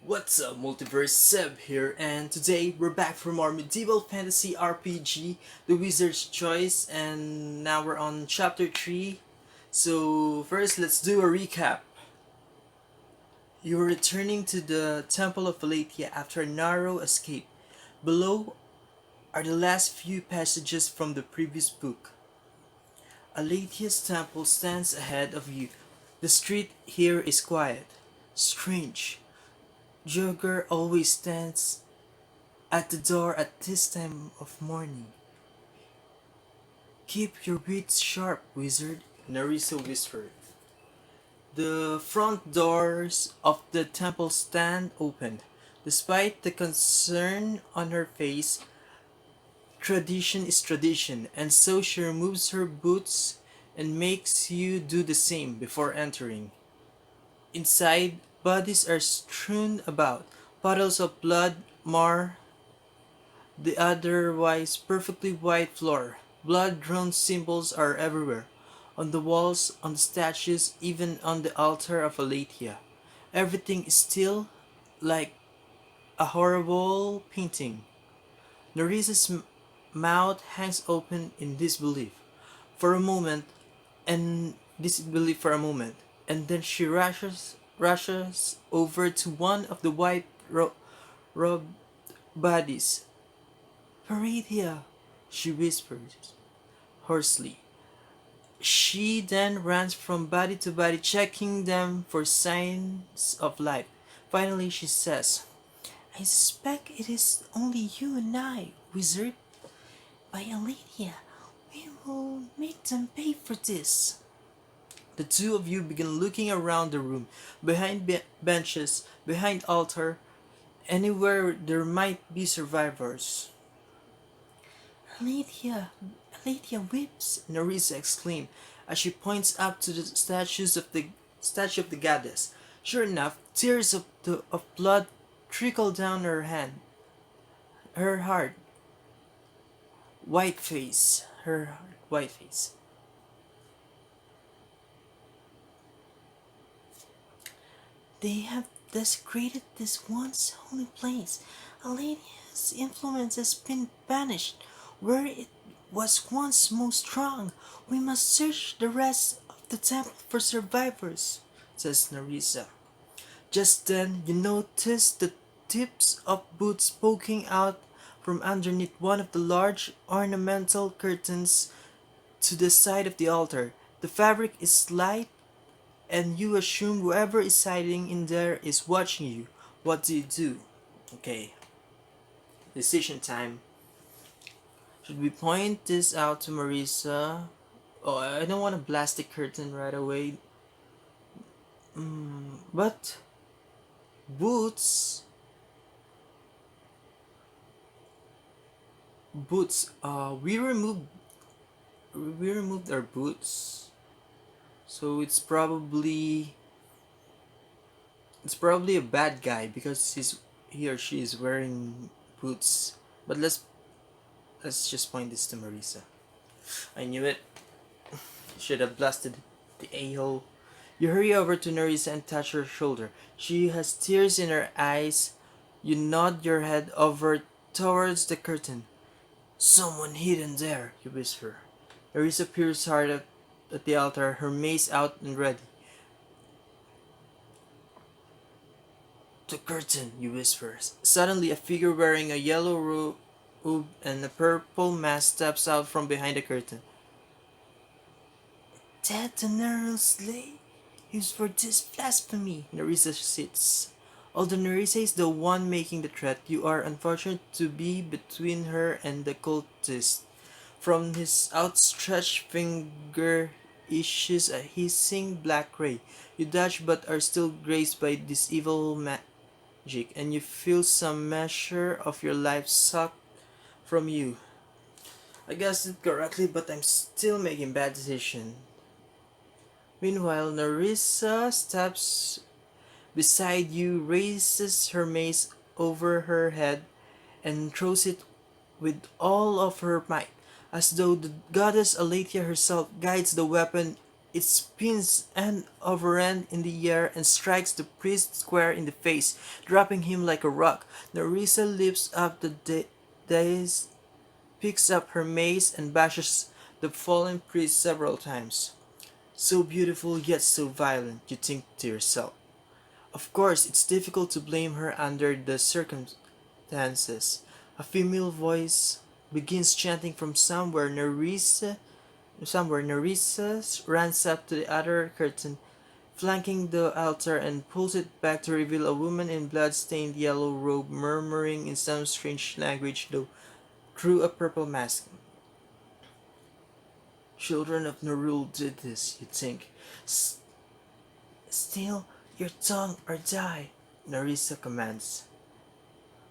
What's up, Multiverse? Seb here, and today we're back from our medieval fantasy RPG, The Wizard's Choice, and now we're on chapter 3. So, first, let's do a recap. You're returning to the Temple of Aletheia after a narrow escape. Below are the last few passages from the previous book. Alethea's temple stands ahead of you. The street here is quiet. Strange. Jogger always stands at the door at this time of morning. Keep your wits sharp, wizard, Narisa whispered. The front doors of the temple stand open. Despite the concern on her face, tradition is tradition, and so she removes her boots and makes you do the same before entering. Inside, bodies are strewn about. Puddles of blood mar the otherwise perfectly white floor. Blood-drawn symbols are everywhere. On the walls, on the statues, even on the altar of Aletheia. Everything is still like a horrible painting. Narisa's mouth hangs open in disbelief for a moment, and and then she rushes over to one of the white robed bodies. Parathea, she whispers hoarsely. She then runs from body to body, checking them for signs of life. Finally, she says, I suspect it is only you and I, wizard. By Aletheia, we will make them pay for this. The two of you begin looking around the room, behind benches, behind altar, anywhere there might be survivors. Aletheia, Aletheia whips, Narisa exclaimed as she points up to the statue of the goddess. Sure enough, tears of blood trickle down her hand. Her hard, white face. Her white face. They have desecrated this once holy place. Alethea's influence has been banished. Where it was once most strong, we must search the rest of the temple for survivors, says Narisa. Just then, you notice the tips of boots poking out from underneath one of the large ornamental curtains to the side of the altar. The fabric is light, and you assume whoever is hiding in there is watching you. What do you do? Okay, decision time. Should we point this out to Marisa? Oh, I don't want to blast the curtain right away. But boots, boots. We removed our boots, so it's probably a bad guy because he or she is wearing boots. But let's just point this to Marisa. I knew it. Should have blasted the a-hole. You hurry over to Nerissa and touch her shoulder. She has tears in her eyes. You nod your head over towards the curtain. Someone hidden there, you whisper. Nerissa peers hard at the altar, her mace out and ready. The curtain, you whisper. Suddenly, a figure wearing a yellow robe and a purple mask steps out from behind the curtain. Dead the narrow slay used for this blasphemy, Nerissa sits. Although Nerissa is the one making the threat, you are unfortunate to be between her and the cultist. From his outstretched finger issues a hissing black ray. You dodge but are still grazed by this evil magic, and you feel some measure of your life sucked from you. I guessed it correctly, but I'm still making bad decisions. Meanwhile, Narissa steps beside you, raises her mace over her head, and throws it with all of her might, as though the goddess Aletheia herself guides the weapon It spins end over end in the air and strikes the priest square in the face, dropping him like a rock. Nerissa lifts up the dais, picks up her mace, and bashes the fallen priest several times. So beautiful yet so violent, you think to yourself. Of course, it's difficult to blame her under the circumstances. A female voice begins chanting from somewhere. Nerissa runs up to the other curtain, flanking the altar, and pulls it back to reveal a woman in blood-stained yellow robe murmuring in some strange language though through a purple mask. Children of Nerul did this, you'd think. Steal your tongue or die, Nerissa commands.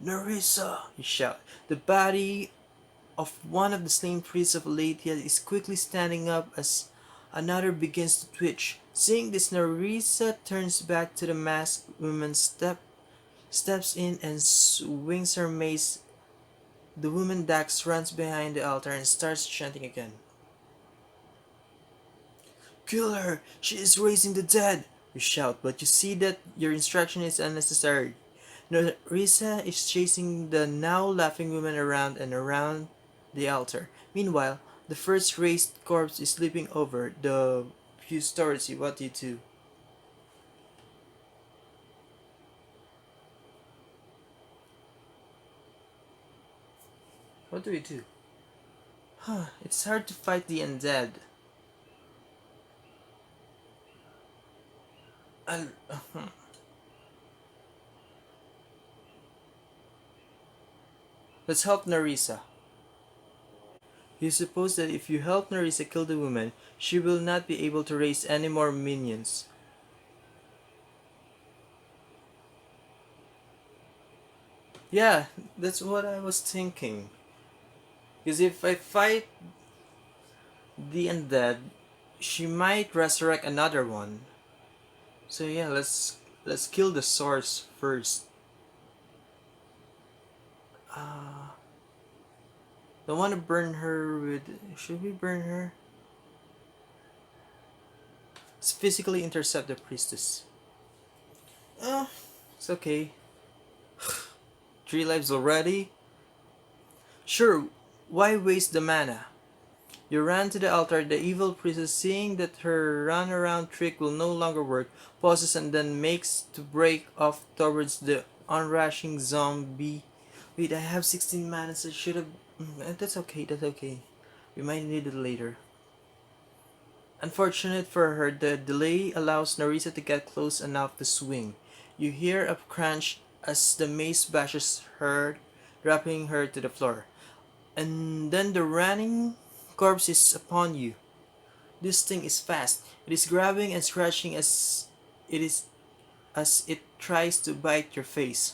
Nerissa, you shout. The body of one of the slain priests of Aletheia is quickly standing up as another begins to twitch. Seeing this, Nerissa turns back to the masked woman, steps in and swings her mace. The woman Dax runs behind the altar and starts chanting again. Kill her! She is raising the dead! You shout, but you see that your instruction is unnecessary. Nerissa is chasing the now laughing woman around and around the altar. Meanwhile, the first raised corpse is leaping over the few stories. What do you do? What do we do? It's hard to fight the undead. Uh, Let's help Nerissa. You suppose that if you help Nerissa kill the woman, she will not be able to raise any more minions. Yeah, that's what I was thinking. Because if I fight the undead, she might resurrect another one. So yeah, let's kill the source first. Don't want to burn her with. Should we burn her? Let's physically intercept the priestess. Uh, it's okay. 3 lives already? Sure, why waste the mana? You ran to the altar. The evil priestess, seeing that her runaround trick will no longer work, pauses and then makes to break off towards the onrushing zombie. Wait, I have 16 mana, so I should have. That's okay, that's okay. We might need it later. Unfortunate for her, the delay allows Nerissa to get close enough to swing. You hear a crunch as the mace bashes her, dropping her to the floor. And then the running corpse is upon you. This thing is fast. It is grabbing and scratching as it tries to bite your face.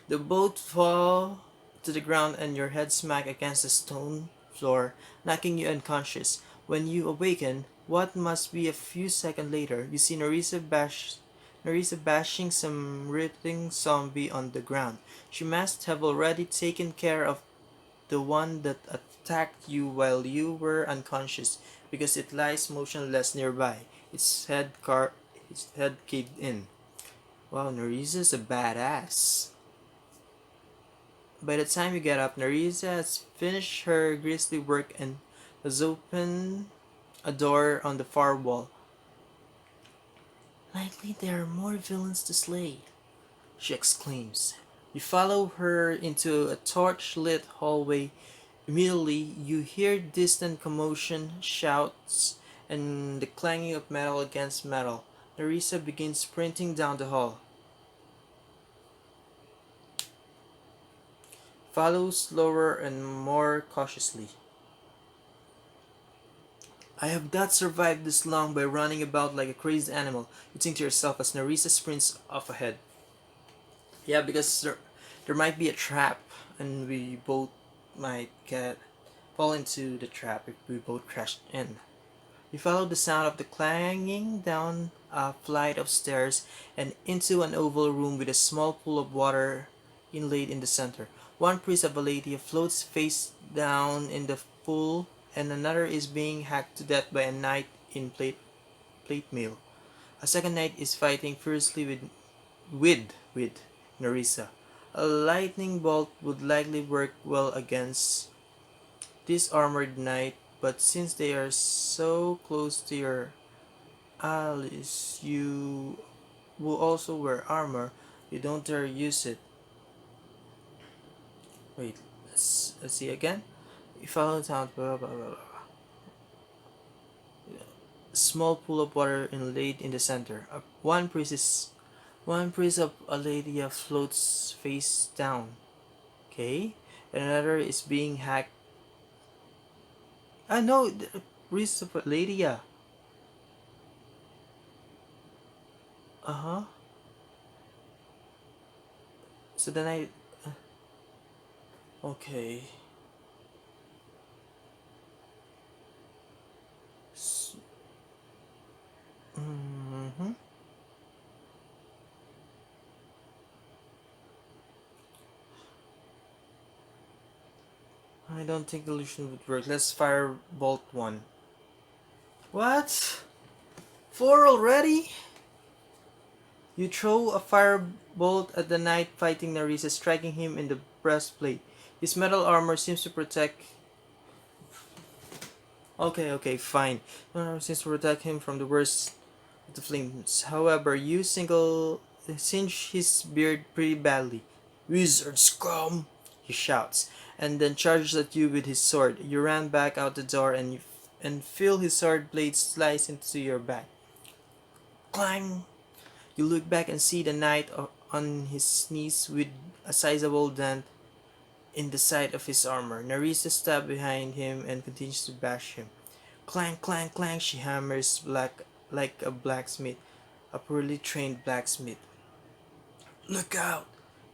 The boat fall to the ground and your head smack against the stone floor, knocking you unconscious. When you awaken, what must be a few seconds later, you see Nerissa bashing some writhing zombie on the ground. She must have already taken care of the one that attacked you while you were unconscious, because it lies motionless nearby, its head caved in. Wow, Nerissa's a badass. By the time you get up, Nerissa has finished her grisly work and has opened a door on the far wall. Likely there are more villains to slay, she exclaims. You follow her into a torch-lit hallway. Immediately, you hear distant commotion, shouts, and the clanging of metal against metal. Nerissa begins sprinting down the hall. Follow slower and more cautiously. I have not survived this long by running about like a crazed animal, you think to yourself as Nerissa sprints off ahead. Yeah, because there might be a trap, and we both might fall into the trap if we both crash in. You follow the sound of the clanging down a flight of stairs and into an oval room with a small pool of water inlaid in the center. One priest of Aletheia floats face down in the pool, and another is being hacked to death by a knight in plate mail. A second knight is fighting fiercely with Nerissa. A lightning bolt would likely work well against this armored knight, but since they are so close to your allies, you will also wear armor. You don't dare use it. Wait, let's see again. You follow the town. Blah, blah, blah, blah. A small pool of water inlaid in the center. One priest of Aledia floats face down. Okay, and another is being hacked. Ah no, the priest of Aledia. Uh huh. So then I. Okay. Mm-hmm. I don't think illusion would work. Let's fire bolt one. What? Four already? You throw a firebolt at the knight fighting Nerissa, striking him in the breastplate. His metal armor seems to protect. Okay, fine. Seems to protect him from the worst of the flames. However, you singe his beard pretty badly. Wizard scum! He shouts, and then charges at you with his sword. You ran back out the door and feel his sword blade slice into your back. Clang! You look back and see the knight on his knees with a sizable dent in the side of his armor. Nerissa stabs behind him and continues to bash him. Clang, clang, clang, she hammers like a blacksmith, a poorly trained blacksmith. Look out!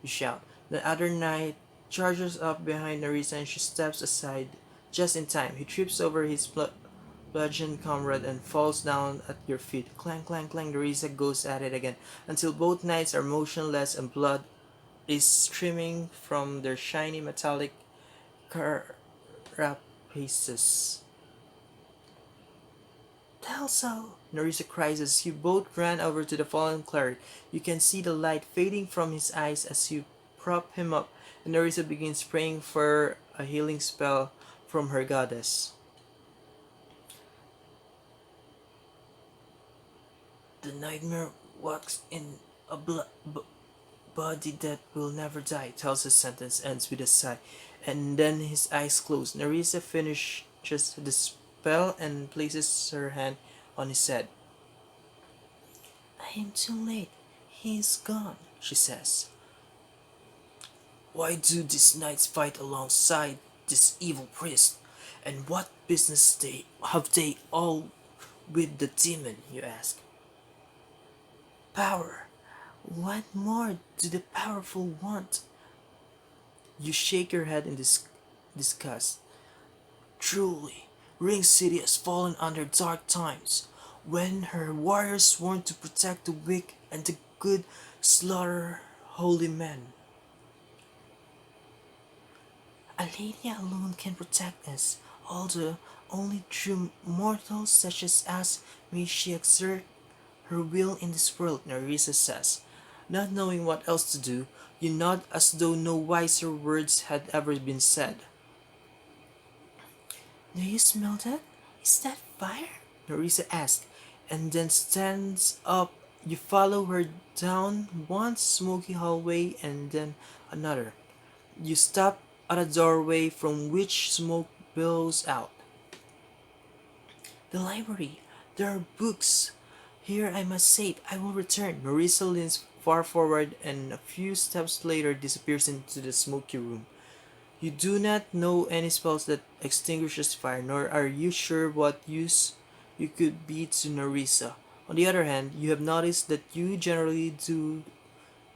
You shout. The other knight charges up behind Nerissa and she steps aside just in time. He trips over his bludgeoned comrade and falls down at your feet. Clang, clang, clang, Nerissa goes at it again until both knights are motionless and blood is streaming from their shiny metallic carapaces. Telso! Nerissa cries as you both ran over to the fallen cleric. You can see the light fading from his eyes as you prop him up, and Nerissa begins praying for a healing spell from her goddess. The nightmare walks in a body that will never die. Telso's sentence ends with a sigh, and then his eyes close. Nerissa finishes the spell and places her hand on his head. I am too late. He is gone, she says. Why do these knights fight alongside this evil priest? And what business have they all with the demon, you ask? Power. What more do the powerful want? You shake your head in disgust. Truly, Ring City has fallen under dark times, when her warriors sworn to protect the weak and the good slaughter holy men. Aledia alone can protect us, although only through mortals such as us may she exert her will in this world, Nerissa says. Not knowing what else to do, you nod as though no wiser words had ever been said. Do you smell that? Is that fire? Nerissa asks, and then stands up. You follow her down one smoky hallway and then another. You stop at a doorway from which smoke billows out. The library. There are books. Here I must save. I will return. Nerissa leans far forward and a few steps later disappears into the smoky room. You do not know any spells that extinguishes fire, nor are you sure what use you could be to Nerissa. On the other hand, you have noticed that you generally do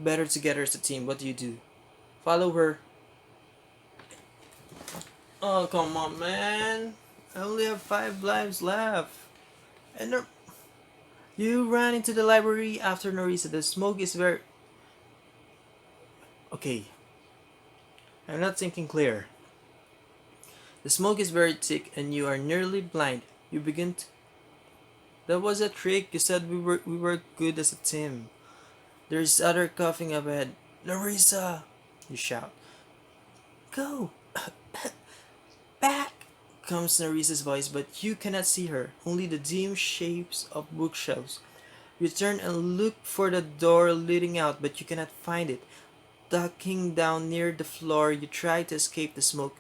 better together as a team. What do you do? Follow her. Oh, come on, man. I only have 5 lives left. And you ran into the library after Nerissa. The smoke is very... Okay. I'm not thinking clear. The smoke is very thick and you are nearly blind. You begin That was a trick. You said we were good as a team. There's other coughing up ahead. Narissa! You shout. Go! Back! Comes Narissa's voice, but you cannot see her. Only the dim shapes of bookshelves. You turn and look for the door leading out, but you cannot find it. Ducking down near the floor, you try to escape the smoke.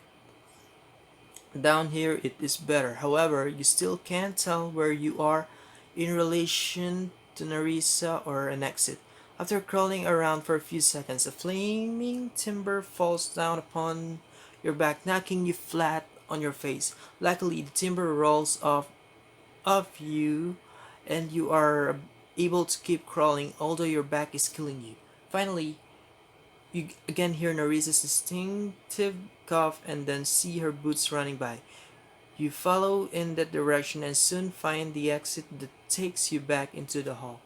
Down here it is better. However, you still can't tell where you are in relation to Narissa or an exit. After crawling around for a few seconds, a flaming timber falls down upon your back, knocking you flat on your face. Luckily, the timber rolls off of you and you are able to keep crawling, although your back is killing you. Finally, you again hear Narissa's distinctive cough and then see her boots running by. You follow in that direction and soon find the exit that takes you back into the hall.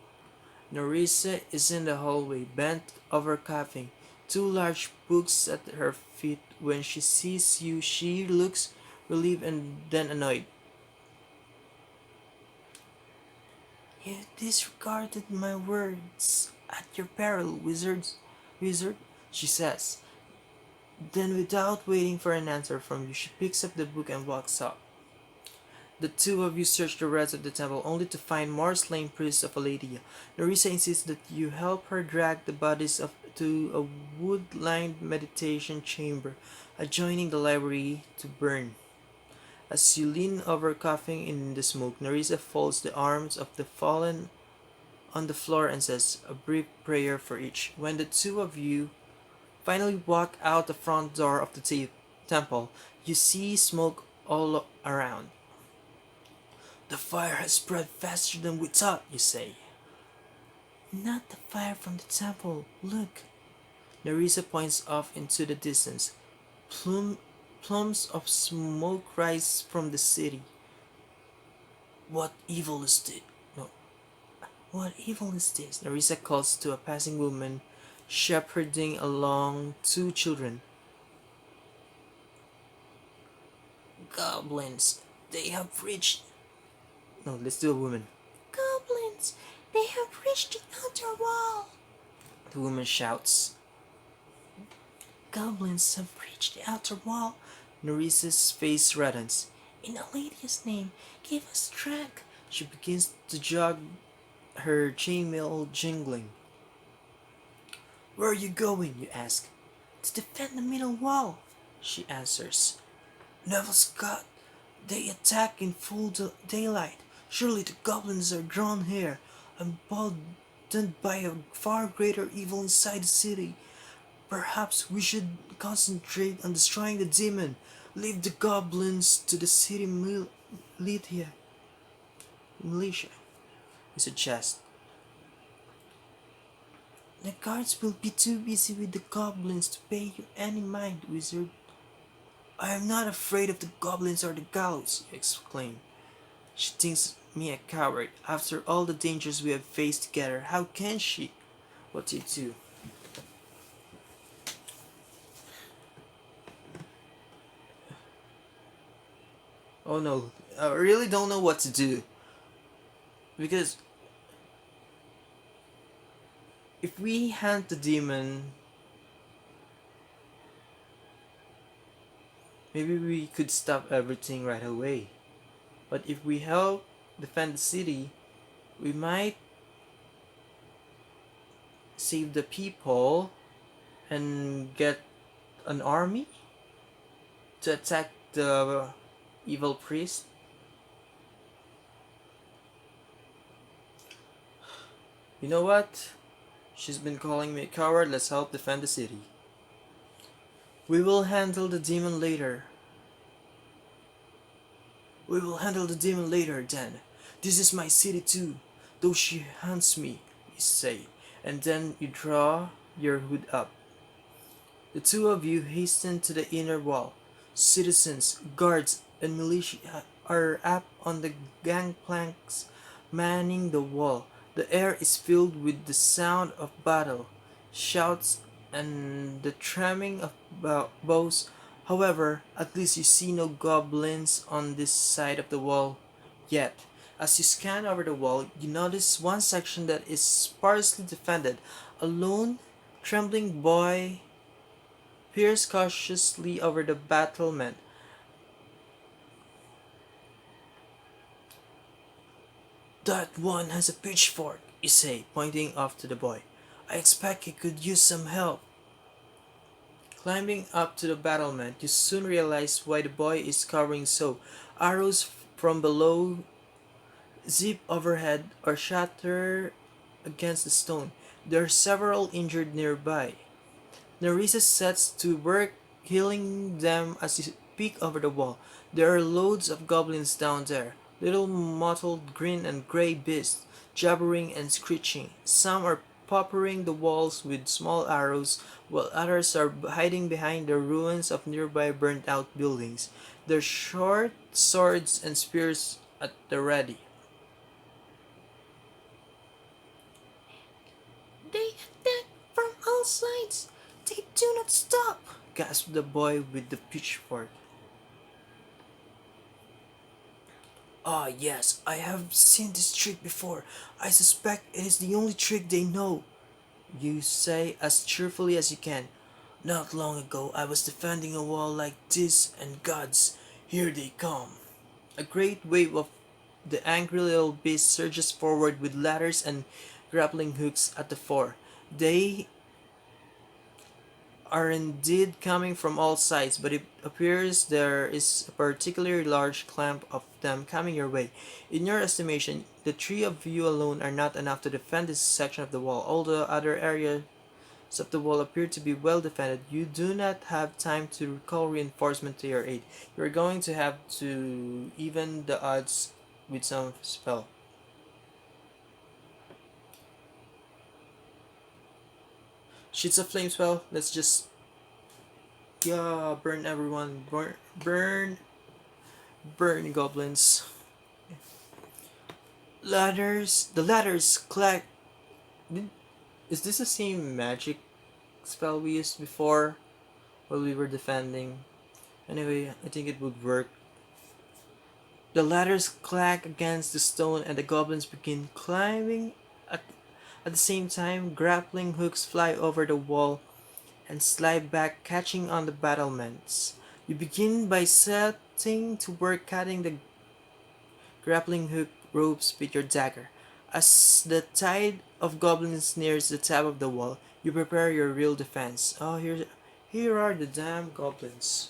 Narissa is in the hallway, bent over coughing, two large books at her feet. When she sees you, she looks relieved and then annoyed. You disregarded my words at your peril, wizard, she says. Then, without waiting for an answer from you, she picks up the book and walks up. The two of you search the rest of the temple, only to find more slain priests of Aledia. Narissa insists that you help her drag the bodies to a wood-lined meditation chamber adjoining the library to burn. As you lean over coughing in the smoke, Narissa folds the arms of the fallen on the floor and says a brief prayer for each. When the two of you finally walk out the front door of the temple, you see smoke all around. The fire has spread faster than we thought, you say. Not the fire from the temple. Look. Narissa points off into the distance. Plumes of smoke rise from the city. What evil is this? No. What evil is this? Narissa calls to a passing woman shepherding along two children. Goblins. They have reached. No, let's do a woman. Goblins. They have reached the outer wall. The woman shouts. Goblins have reached the outer wall. Narissa's face reddens. In Aladia's name, give us strength. She begins to jog, her chainmail jingling. Where are you going? You ask. To defend the middle wall, she answers. Neville Scott, they attack in full daylight. Surely the goblins are drawn here, emboldened by a far greater evil inside the city. Perhaps we should concentrate on destroying the demon. Leave the goblins to the city militia. Militia, he suggests. The guards will be too busy with the goblins to pay you any mind, wizard. I am not afraid of the goblins or the gallows, you exclaim. She thinks me a coward. After all the dangers we have faced together, how can she? What do you do? Oh no, I really don't know what to do. Because if we hunt the demon, maybe we could stop everything right away. But if we help defend the city, we might save the people and get an army to attack the evil priest. You know what? She's been calling me a coward. Let's help defend the city. We will handle the demon later. We will handle the demon later, then. This is my city too, though she hunts me, you say, and then you draw your hood up. The two of you hasten to the inner wall. Citizens, guards, and militia are up on the gangplanks manning the wall. The air is filled with the sound of battle, shouts, and the tremming of bows. However, at least you see no goblins on this side of the wall yet. As you scan over the wall, you notice one section that is sparsely defended. A lone, trembling boy peers cautiously over the battlement. "That one has a pitchfork," you say, pointing off to the boy. "I expect he could use some help." Climbing up to the battlement, you soon realize why the boy is cowering so. Arrows from below zip overhead or shatter against the stone. There are several injured nearby. Nerissa sets to work healing them as you peek over the wall. There are loads of goblins down there, little mottled green and gray beasts, jabbering and screeching. Some are peppering the walls with small arrows, while others are hiding behind the ruins of nearby burnt out buildings, their short swords and spears at the ready. "They attack from all sides! They do not stop!" gasped the boy with the pitchfork. "Ah, yes, I have seen this trick before. I suspect it is the only trick they know," you say as cheerfully as you can. "Not long ago I was defending a wall like this, and gods, here they come." A great wave of the angry little beast surges forward with ladders and grappling hooks at the fore. They are indeed coming from all sides, but it appears there is a particularly large clump of them coming your way. In your estimation, the three of you alone are not enough to defend this section of the wall. Although other areas of the wall appear to be well defended, you do not have time to call reinforcement to your aid. You are going to have to even the odds with some spell. Sheets of flame spell. Let's just, yeah, burn everyone. Burn goblins. Ladders. The ladders clack. Is this the same magic spell we used before while we were defending? Anyway, I think it would work. The ladders clack against the stone and the goblins begin climbing. At the same time, grappling hooks fly over the wall and slide back, catching on the battlements. You begin by setting to work cutting the grappling hook ropes with your dagger. As the tide of goblins nears the top of the wall, you prepare your real defense. Oh, here are the damn goblins.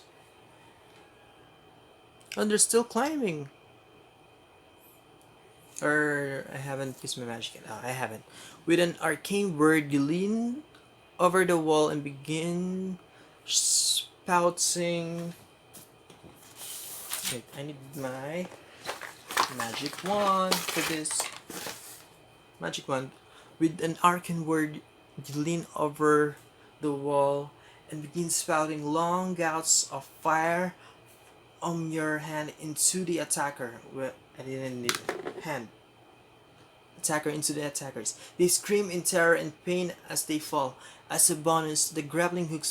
And they're still climbing. Or I haven't used my magic yet. Oh, I haven't. With an arcane word, you lean over the wall and begin spouting. Wait, I need my magic wand for this. Magic wand. With an arcane word, you lean over the wall and begin spouting long gouts of fire on your hand into the attacker. Well, I didn't need hand. Attacker into the attackers. They scream in terror and pain as they fall. As a bonus, the grappling hook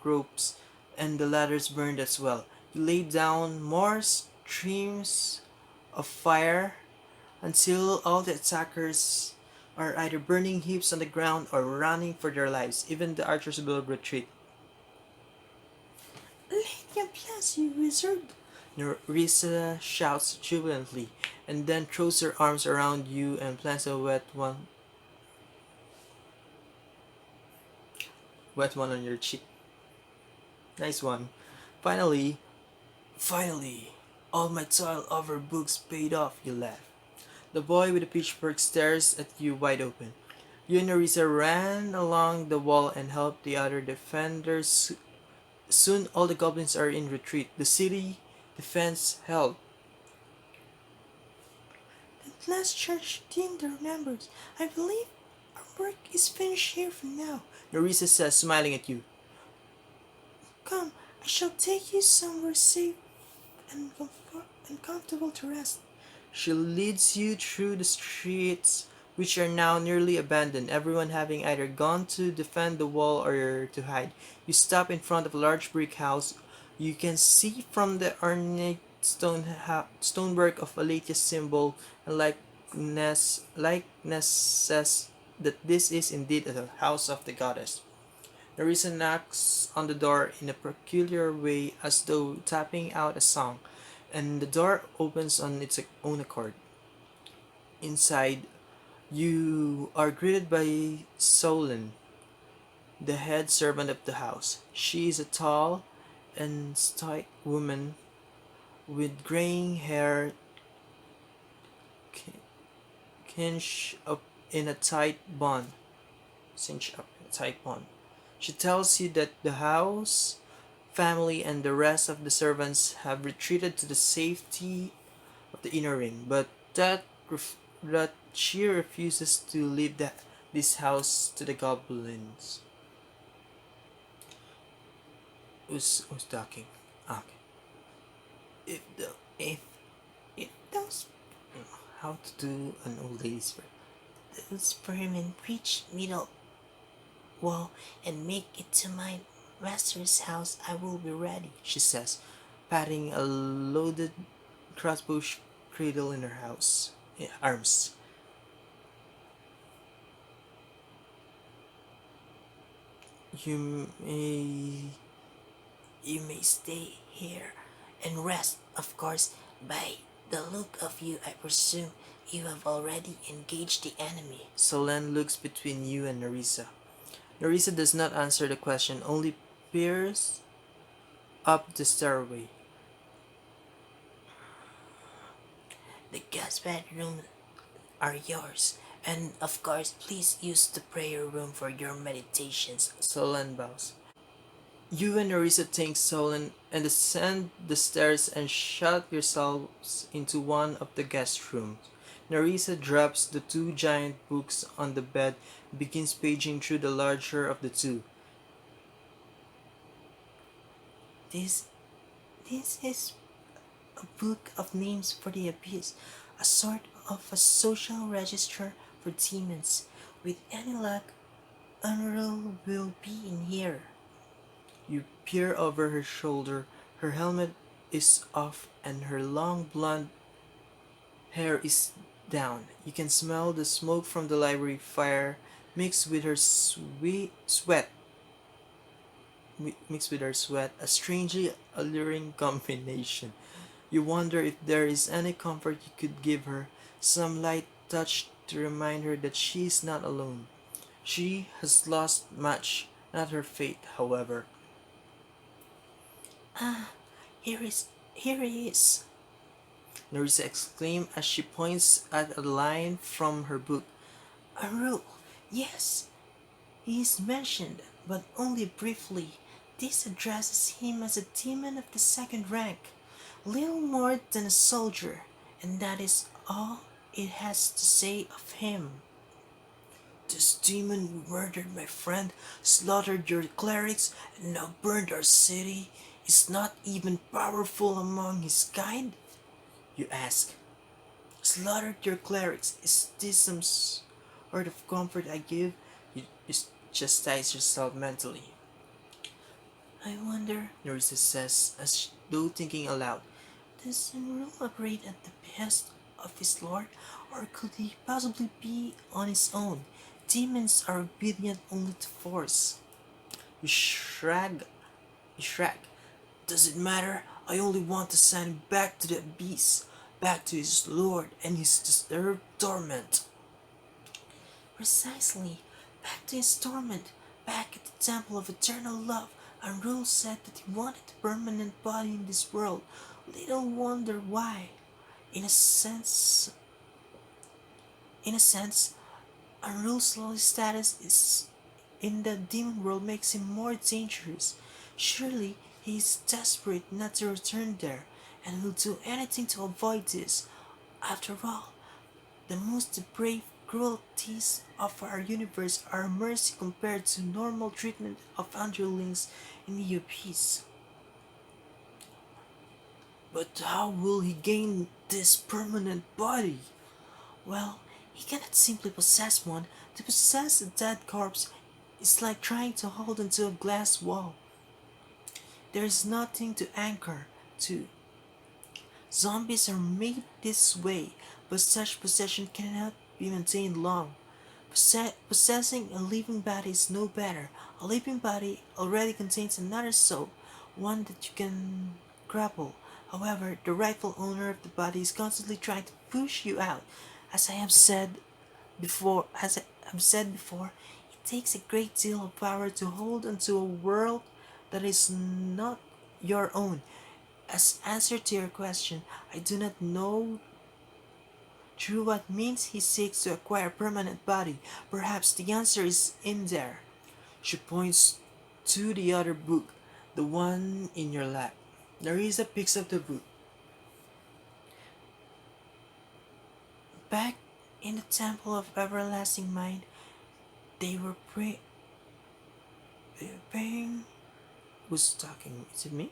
ropes and the ladders burned as well. You lay down more streams of fire until all the attackers are either burning heaps on the ground or running for their lives. Even the archers will retreat. "Let you bless you, wizard!" Nerissa shouts jubilantly, and then throws her arms around you and plants a wet one on your cheek. Nice one. Finally, finally, all my toil over books paid off, you laugh. The boy with the pitchfork stares at you wide open. You and Nerissa ran along the wall and helped the other defenders. Soon all the goblins are in retreat. The city defense held. "That last charge thinned their numbers. I believe our work is finished here for now," Nerissa says, smiling at you. "Come, I shall take you somewhere safe and comfortable to rest." She leads you through the streets, which are now nearly abandoned, everyone having either gone to defend the wall or to hide. You stop in front of a large brick house. You can see from the ornate stonework of a lattice symbol and likeness says that this is indeed the house of the goddess. Nerissa knocks on the door in a peculiar way as though tapping out a song, and the door opens on its own accord. Inside, you are greeted by Solon, the head servant of the house. She is a tall and stoic woman with graying hair cinched up in a tight bun. Cinched up in a tight bun. She tells you that the house, family, and the rest of the servants have retreated to the safety of the inner ring, but that she refuses to leave this house to the goblins. Who's talking? Okay. If the if those how to do an old lady's prayer. Those vermin reach middle wall and make it to my master's house, I will be ready. She says, patting a loaded crossbow cradle in her arms. You may You may stay here and rest, of course. By the look of you, I presume you have already engaged the enemy. Solen looks between you and Nerissa. Nerissa does not answer the question, only peers up the stairway. The guest bedrooms are yours, and of course, please use the prayer room for your meditations. Solen bows. You and Nerissa thank Solon and descend the stairs and shut yourselves into one of the guest rooms. Nerissa drops the two giant books on the bed and begins paging through the larger of the two. This, this is a book of names for the abyss, a sort of a social register for demons. With any luck, Unruh will be in here. You peer over her shoulder. Her helmet is off and her long blonde hair is down. You can smell the smoke from the library fire mixed with her sweat. Mixed with her sweat, a strangely alluring combination. You wonder if there is any comfort you could give her, some light touch to remind her that she is not alone. She has lost much, not her fate, however. Ah, here he is. Nerissa exclaimed as she points at a line from her book. Unruh, yes, he is mentioned, but only briefly. This addresses him as a demon of the second rank, little more than a soldier, and that is all it has to say of him. This demon who murdered my friend, slaughtered your clerics, and now burned our city is not even powerful among his kind? You ask. Slaughtered your clerics, is this some sort of comfort I give? You chastise yourself mentally. I wonder, Nerissa says, as though thinking aloud. does Enril operate at the behest of his lord, or could he possibly be on his own? Demons are obedient only to force. You shrug. You shrug. Does it matter? I only want to send him back to the abyss, back to his lord and his disturbed torment. Precisely, back to his torment, back at the temple of eternal love. Unrul said that he wanted a permanent body in this world. Little wonder why. In a sense, Unrul's lowly status is in the demon world makes him more dangerous. Surely he is desperate not to return there, and will do anything to avoid this. After all, the most depraved cruelties of our universe are mercy compared to normal treatment of underlings in the abyss. But how will he gain this permanent body? Well, he cannot simply possess one. To possess a dead corpse is like trying to hold onto a glass wall. There is nothing to anchor to. Zombies are made this way, but such possession cannot be maintained long. Possessing a living body is no better. A living body already contains another soul, one that you can grapple. However, the rightful owner of the body is constantly trying to push you out. As I have said before, it takes a great deal of power to hold onto a world that is not your own. As answer to your question, I do not know through what means he seeks to acquire a permanent body. Perhaps the answer is in there. She points to the other book, the one in your lap. Narisa picks up the book. Back in the Temple of Everlasting Mind, they were praying. Who's talking? Is it me?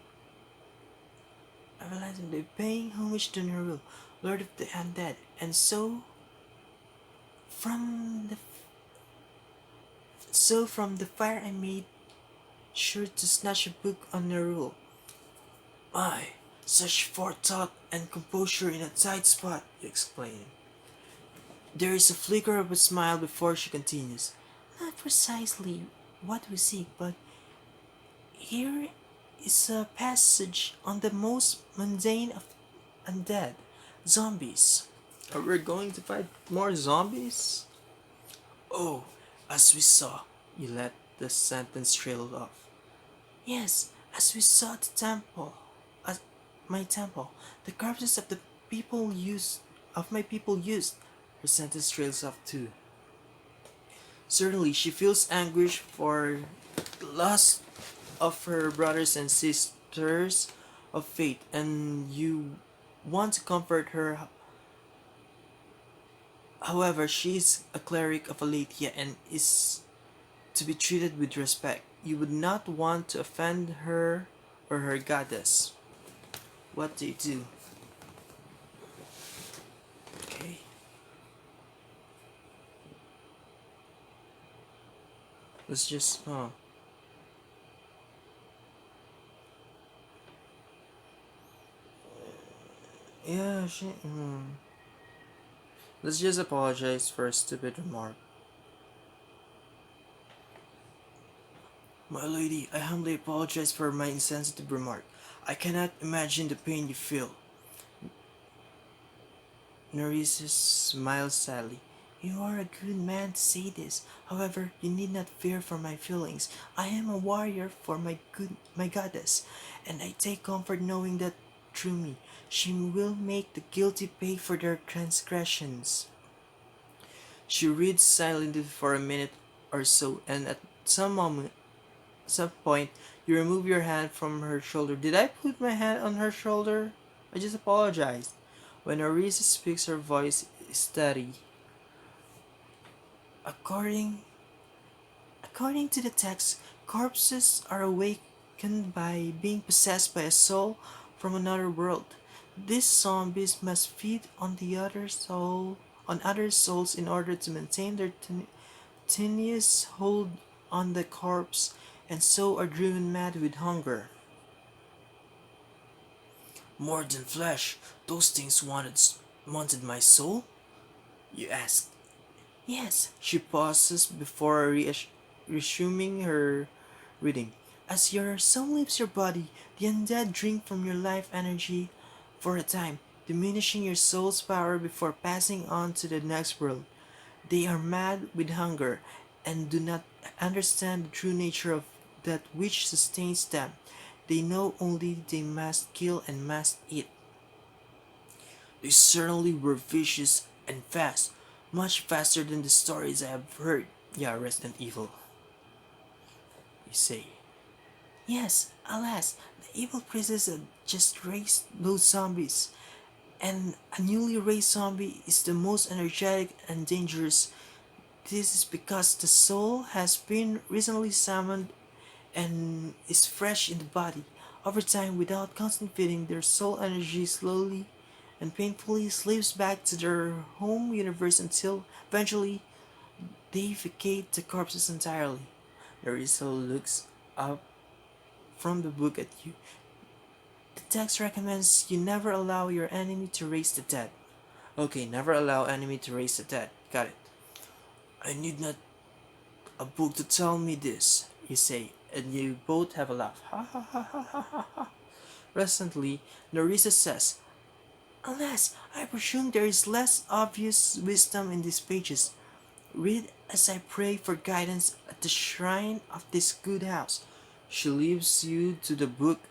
Everlasting, they paying homage to Nerul, Lord of the Undead, and from the from the fire I made sure to snatch a book on Nerul. My, such forethought and composure in a tight spot, he explained. There is a flicker of a smile before she continues. Not precisely what we seek, but here is a passage on the most mundane of undead, zombies. We're going to fight more zombies? Oh, as we saw, you let the sentence trail off. Yes, as we saw at the temple, at my temple, the corpses of the people used, of my people used, her sentence trails off too. Certainly, she feels anguish for the loss of her brothers and sisters of faith, and you want to comfort her. However, she is a cleric of Aletheia and is to be treated with respect. You would not want to offend her or her goddess. What do you do? Okay. Let's just, yeah, let's just apologize for a stupid remark. My lady, I humbly apologize for my insensitive remark. I cannot imagine the pain you feel. Narcissus smiled sadly. You are a good man to say this. However, you need not fear for my feelings. I am a warrior for my goddess, and I take comfort knowing that through me, she will make the guilty pay for their transgressions. She reads silently for a minute or so, and at some point, you remove your hand from her shoulder. Did I put my hand on her shoulder? I just apologized. When Arisa speaks, her voice is steady. According to the text, corpses are awakened by being possessed by a soul from another world. These zombies must feed on other souls in order to maintain their tenuous hold on the corpse, and so are driven mad with hunger. More than flesh, those things wanted my soul? You ask. Yes, she pauses before resuming her reading. As your soul leaves your body, the undead drink from your life energy for a time, diminishing your soul's power before passing on to the next world. They are mad with hunger and do not understand the true nature of that which sustains them. They know only they must kill and must eat. They certainly were vicious and fast, much faster than the stories I have heard. Yeah, Resident Evil, you say. Yes, alas, the evil princess had just raised those zombies, and a newly raised zombie is the most energetic and dangerous. This is because the soul has been recently summoned and is fresh in the body. Over time, without constant feeding, their soul energy slowly and painfully slips back to their home universe until eventually they vacate the corpses entirely. Narissa looks up from the book at you. The text recommends you never allow your enemy to raise the dead. Okay, never allow enemy to raise the dead. Got it. I need not a book to tell me this, you say, and you both have a laugh. Ha ha ha ha ha ha ha. Presently, Narissa says, Alas, I presume there is less obvious wisdom in these pages. Read as I pray for guidance at the shrine of this good house. She leaves you to the book.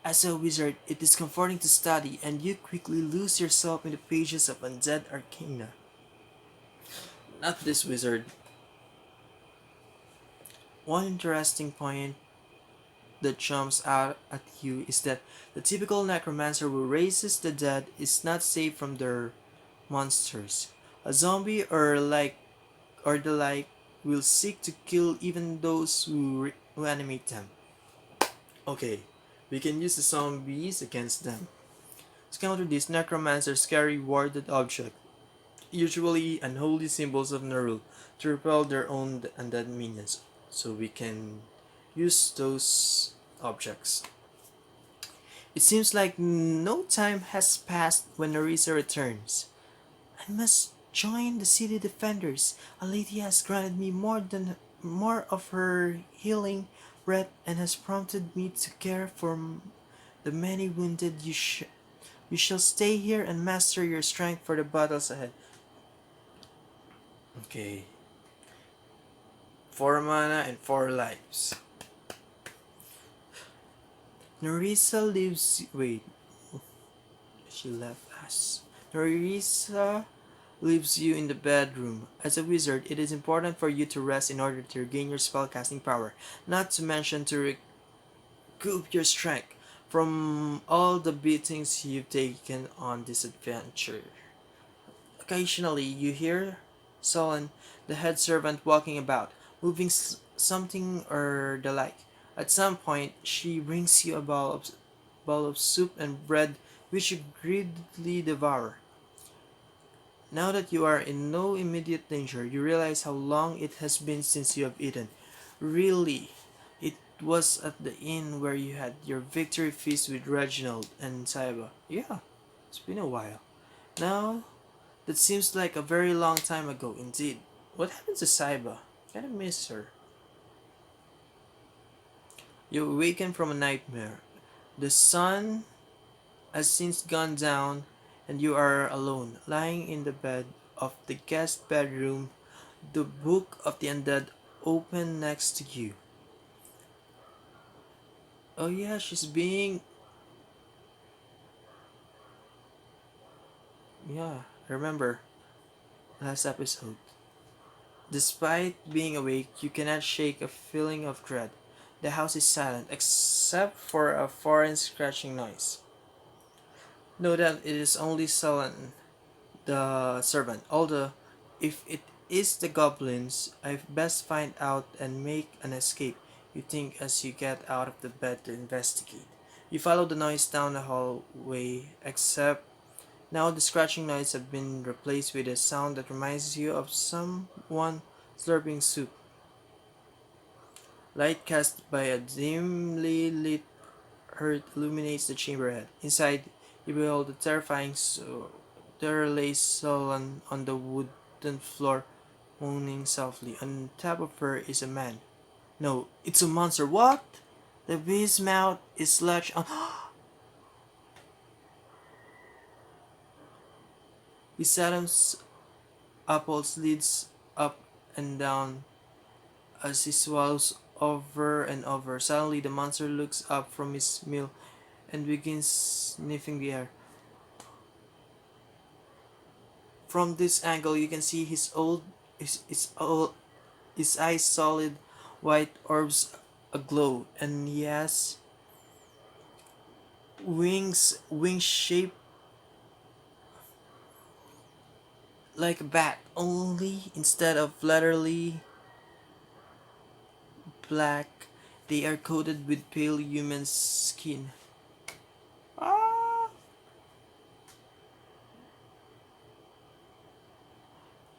As a wizard, it is comforting to study, and you quickly lose yourself in the pages of undead arcana. Not this wizard. One interesting point that jumps out at you is that the typical necromancer who raises the dead is not safe from their monsters. A zombie or the like will seek to kill even those who animate them. Okay, we can use the zombies against them. To counter this, necromancers carry warded objects, usually unholy symbols of Nerul, to repel their own undead minions. So we can use those objects. It seems like no time has passed when Narissa returns. I must join the city defenders. Alethea has granted me more of her healing breath and has prompted me to care for the many wounded. You shall stay here and master your strength for the battles ahead. Okay. 4 mana and 4 lives. Narissa leaves. Wait. She left us. Narissa leaves you in the bedroom. As a wizard, it is important for you to rest in order to regain your spellcasting power, not to mention to recoup your strength from all the beatings you've taken on this adventure. Occasionally, you hear Solon, the head servant, walking about, moving something or the like. At some point, she brings you a bowl of soup and bread, which you greedily devour. Now that you are in no immediate danger, you realize how long it has been since you have eaten. Really, it was at the inn where you had your victory feast with Reginald and Saiba. Yeah, it's been a while. Now, that seems like a very long time ago indeed. What happened to Saiba? Kinda miss her. You awaken from a nightmare. The sun has since gone down and you are alone, lying in the bed of the guest bedroom, the book of the undead open next to you. Oh yeah, she's being... Yeah, I remember last episode. Despite being awake, you cannot shake a feeling of dread. The house is silent except for a foreign scratching noise. No doubt it is only Sullen, the servant. Although, if it is the goblins, I best find out and make an escape, you think as you get out of the bed to investigate. You follow the noise down the hallway, except now the scratching noise has been replaced with a sound that reminds you of someone slurping soup. Light cast by a dimly lit hearth illuminates the chamber ahead. Inside, you behold the terrifying there lays Solon on the wooden floor, moaning softly. On top of her is a man. No, it's a monster. What? The beast's mouth is latched on. His Adam's apple slides up and down as he swallows over and over. Suddenly, the monster looks up from his meal and begins sniffing the air. From this angle, you can see his eyes solid white orbs aglow, and he has wings shaped like a bat, only instead of literally black, they are coated with pale human skin. Ah!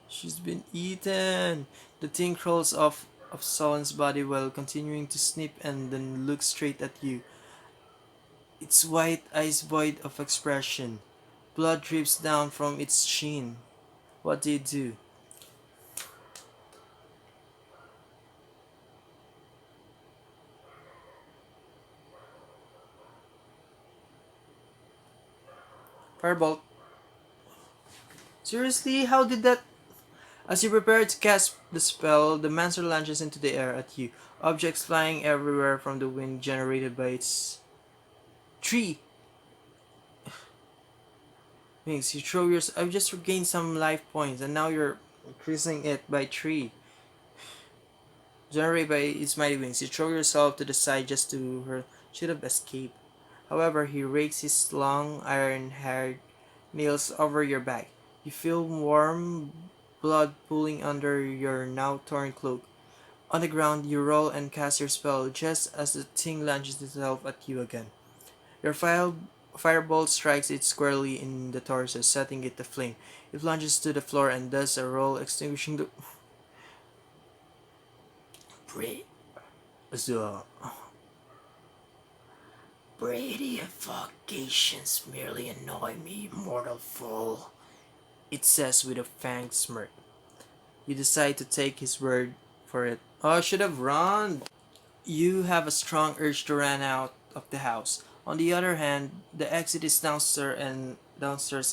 She's been eaten. The thing crawls off of Solon's body while continuing to snip and then looks straight at you. its white eyes void of expression. Blood drips down from its chin. What do you do? Firebolt. Seriously, how did that? As you prepare to cast the spell, the monster launches into the air at you, objects flying everywhere from the wind generated by its tree wings. You throw your. I've just regained some life points, and now you're increasing it by 3. Generated by its mighty wings, you throw yourself to the side just to her should have escaped. However, he rakes his long iron-haired nails over your back. You feel warm blood pooling under your now torn cloak. On the ground, you roll and cast your spell just as the thing launches itself at you again. Your firebolt strikes it squarely in the torso, setting it aflame. It plunges to the floor and does a roll, extinguishing the the Brady evocations merely annoy me, mortal fool. it says with a fanged smirk. You decide to take his word for it. Oh, I should have run. You have a strong urge to run out of the house. On the other hand, the exit is downstairs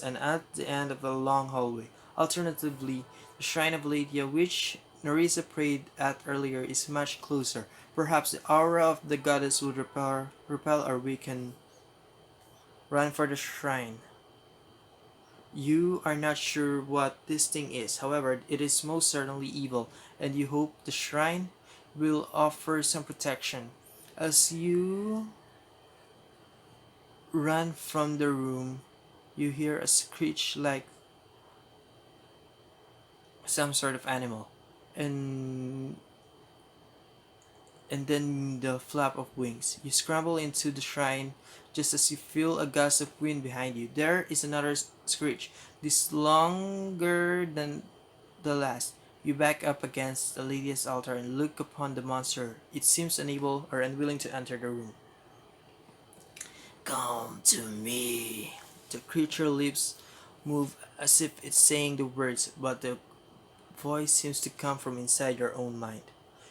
and at the end of a long hallway. Alternatively, the shrine of Lydia, which Nerissa prayed at earlier, is much closer. Perhaps the aura of the goddess would repel or we can run for the shrine. You are not sure what this thing is, however, it is most certainly evil, and you hope the shrine will offer some protection. As you run from the room, you hear a screech like some sort of animal, and and then the flap of wings. You scramble into the shrine just as you feel a gust of wind behind you. There is another screech, this longer than the last. You back up against the lady's altar and look upon the monster. It seems unable or unwilling to enter the room. Come to me. The creature lips move as if it's saying the words, but the voice seems to come from inside your own mind.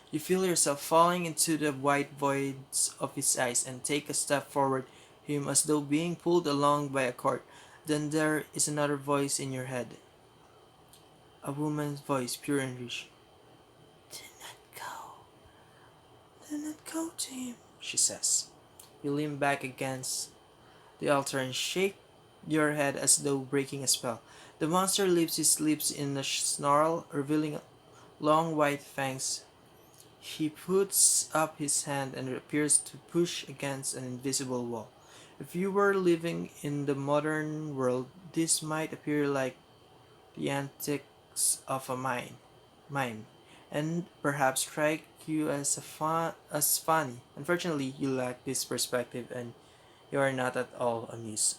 You feel yourself falling into the white voids of his eyes and take a step forward him as though being pulled along by a cord. Then there is another voice in your head. A woman's voice, pure and rich. Do not go. Do not go to him, She says. You lean back against the altar and shake your head as though breaking a spell. The monster lifts his lips in a snarl, revealing long white fangs. He puts up his hand and appears to push against an invisible wall. If you were living in the modern world, this might appear like the antics of a mime, and perhaps strike you as funny. Unfortunately, you lack this perspective, and you are not at all amused.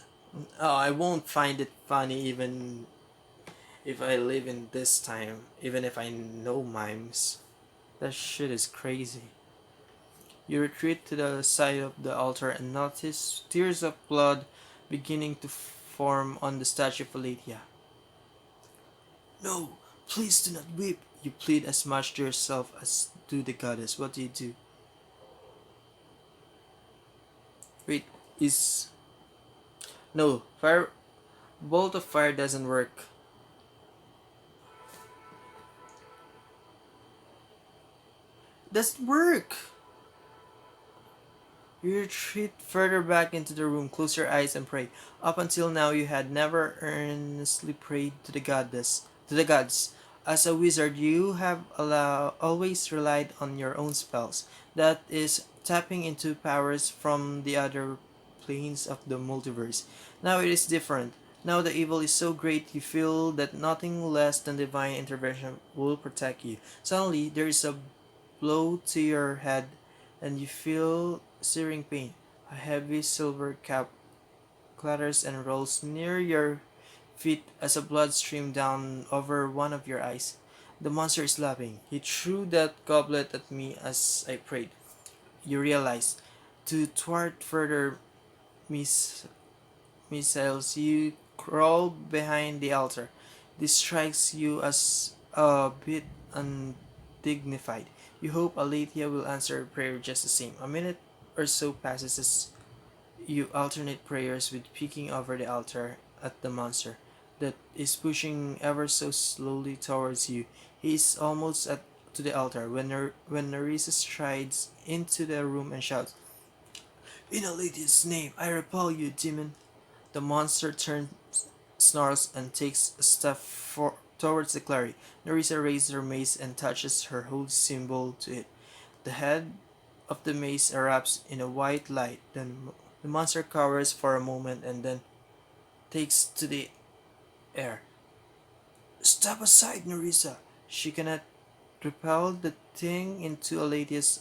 Oh, I won't find it funny even if I live in this time, even if I know mimes. That shit is crazy. You retreat to the side of the altar and notice tears of blood beginning to form on the statue of Aletheia. No, please do not weep. You plead as much to yourself as to the goddess. What do you do? Wait, is... No, fire... Bolt of fire doesn't work. Doesn't work! You retreat further back into the room, close your eyes and pray. Up until now you had never earnestly prayed to the gods. As a wizard, you have always relied on your own spells. That is, tapping into powers from the other planes of the multiverse. Now it is different. Now the evil is so great you feel that nothing less than divine intervention will protect you. Suddenly, there is a blow to your head and you feel searing pain. A heavy silver cap clatters and rolls near your feet as a blood streams down over one of your eyes. The monster is laughing. He threw that goblet at me as I prayed. You realize, to thwart further miss missiles, you crawl behind the altar. This strikes you as a bit undignified. You hope Aletheia will answer your prayer just the same. A minute or so passes as you alternate prayers with peeking over the altar at the monster that is pushing ever so slowly towards you. He is almost to the altar when Nerissa strides into the room and shouts, "In Alethea's name, I repel you, demon!" The monster turns, snarls, and takes a step towards the cleric. Nerissa raises her mace and touches her holy symbol to it. The head of the mace erupts in a white light. Then the monster cowers for a moment and then takes to the air. "Step aside, Nerissa!" She cannot repel the thing into Alethea's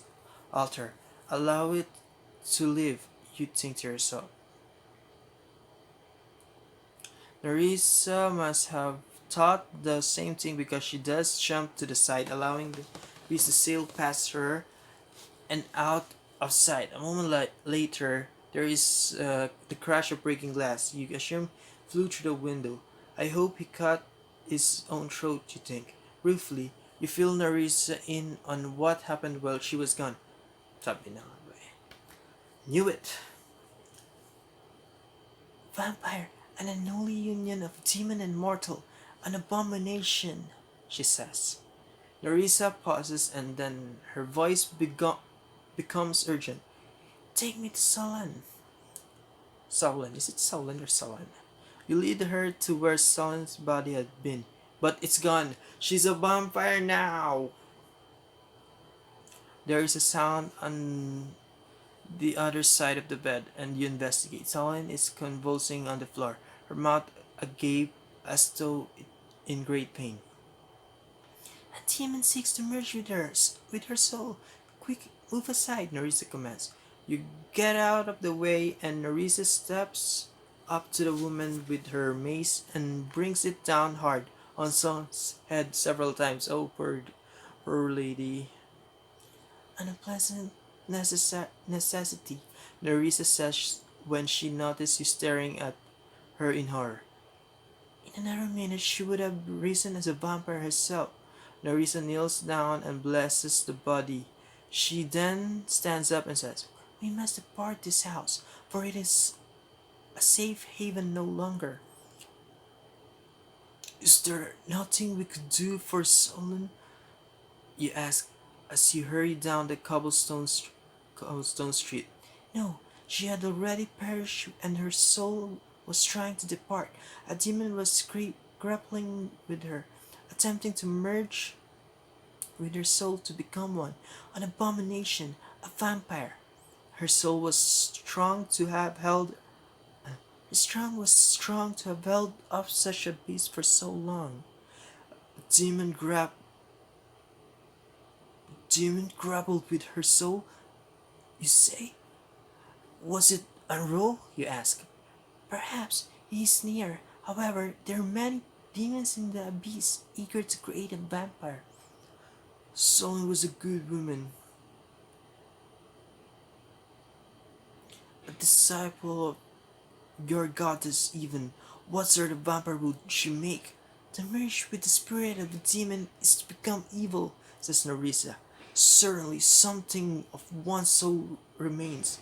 altar. "Allow it to live," you think to yourself. Nerissa must have thought the same thing because she does jump to the side, allowing the beast to sail past her and out of sight. A moment later, there is the crash of breaking glass. You assume flew through the window. "I hope he cut his own throat," you think. Briefly, you fill Nerissa in on what happened while she was gone. Sabi na nga ba eh. Knew it! Vampire, an unholy union of demon and mortal, an abomination, she says. Nerissa pauses and then her voice becomes urgent. Take me to Solan. Solon, is it Solon or Solon? You lead her to where Solon's body had been, but it's gone. She's a vampire now! There is a sound on the other side of the bed, and you investigate. Solon is convulsing on the floor, her mouth agape as though in great pain. A demon seeks to merge with her soul. Quick, move aside, Nerissa commands. You get out of the way, and Nerissa steps up to the woman with her mace and brings it down hard on Solon's head several times. "Oh, poor lady." An unpleasant necessity, Nerissa says when she notices you staring at her in horror. In another minute she would have risen as a vampire herself. Nerissa kneels down and blesses the body. She then stands up and says, We must depart this house, for it is a safe haven no longer. "Is there nothing we could do for Solon?" you ask as you hurry down the cobblestone street. No, she had already perished and her soul was trying to depart. A demon was grappling with her, attempting to merge with her soul to become one, an abomination, a vampire. Her soul was strong to have held up such a beast for so long. A demon grappled with her soul, you say? Was it Unro? You ask. Perhaps he is near. However, there are many demons in the abyss eager to create a vampire. Solon was a good woman, a disciple of your goddess even. What sort of vampire would she make? To merge with the spirit of the demon is to become evil, says Nerissa. Certainly something of one's soul remains.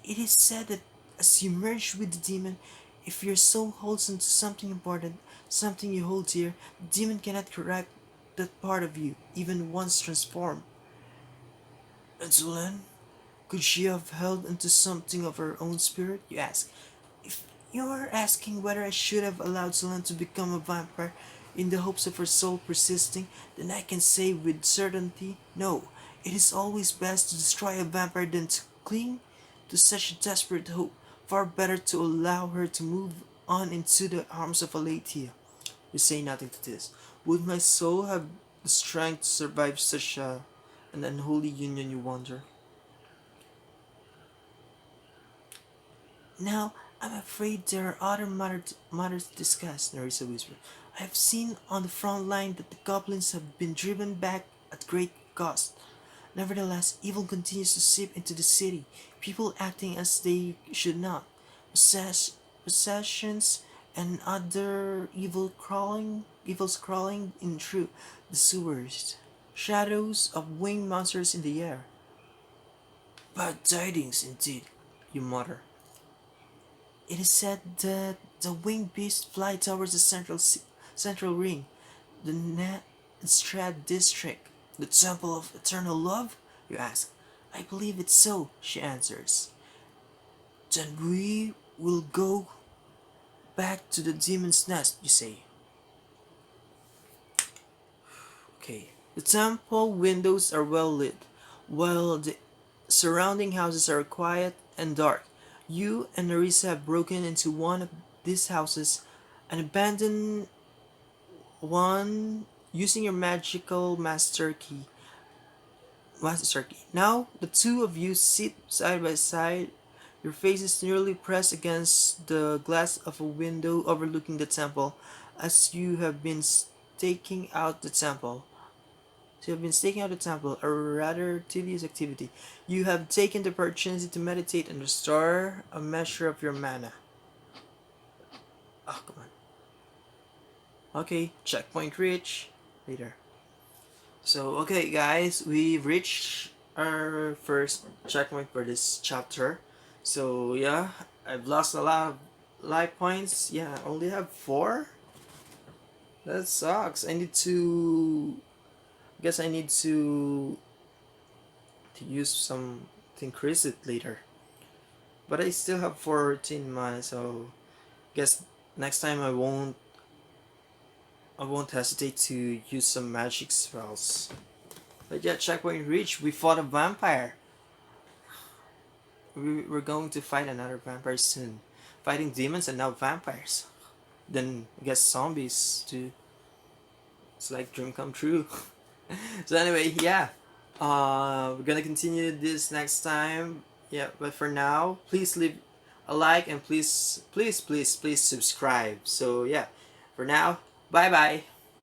It is said that as you merge with the demon, if your soul holds onto something important, something you hold dear, the demon cannot correct that part of you, even once transformed. And Solon? Could she have held onto something of her own spirit? You ask. If you are asking whether I should have allowed Solon to become a vampire in the hopes of her soul persisting, then I can say with certainty, no. It is always best to destroy a vampire than to cling to such a desperate hope. Far better to allow her to move on into the arms of Aletheia. You say nothing to this. Would my soul have the strength to survive such an unholy union, you wonder? Now, I'm afraid there are other matters to discuss, Nerissa whispered. I have seen on the front line that the goblins have been driven back at great cost. Nevertheless, evil continues to seep into the city, people acting as they should not. possess- possessions, and other evils crawling in through the sewers. Shadows of winged monsters in the air. Bad tidings indeed, you mutter. It is said that the winged beasts fly towards the central ring, the Netstrad district. The Temple of Eternal Love? You ask. I believe it's so, she answers. Then we will go back to the demon's nest, you say. Okay. The temple windows are well lit, while the surrounding houses are quiet and dark. You and Narisa have broken into one of these houses, an abandoned one, using your magical master key. Now the two of you sit side by side, your faces nearly pressed against the glass of a window overlooking the temple, as you have been staking out the temple. So you have been staking out the temple, a rather tedious activity. You have taken the opportunity to meditate and restore a measure of your mana. Oh, come on. Okay, checkpoint reach. Later. So, okay, guys, we've reached our first checkpoint for this chapter. So, yeah, I've lost a lot of life points. Yeah, I only have 4. That sucks. Guess I need to use some to increase it later. But I still have 14 mana, so guess next time I won't hesitate to use some magic spells. But yeah, checkpoint reach. We fought a vampire. We're going to fight another vampire soon. Fighting demons and now vampires. Then I guess zombies too. It's like dream come true. So anyway, yeah. We're gonna continue this next time. Yeah, but for now, please leave a like and please subscribe. So yeah, for now, bye bye.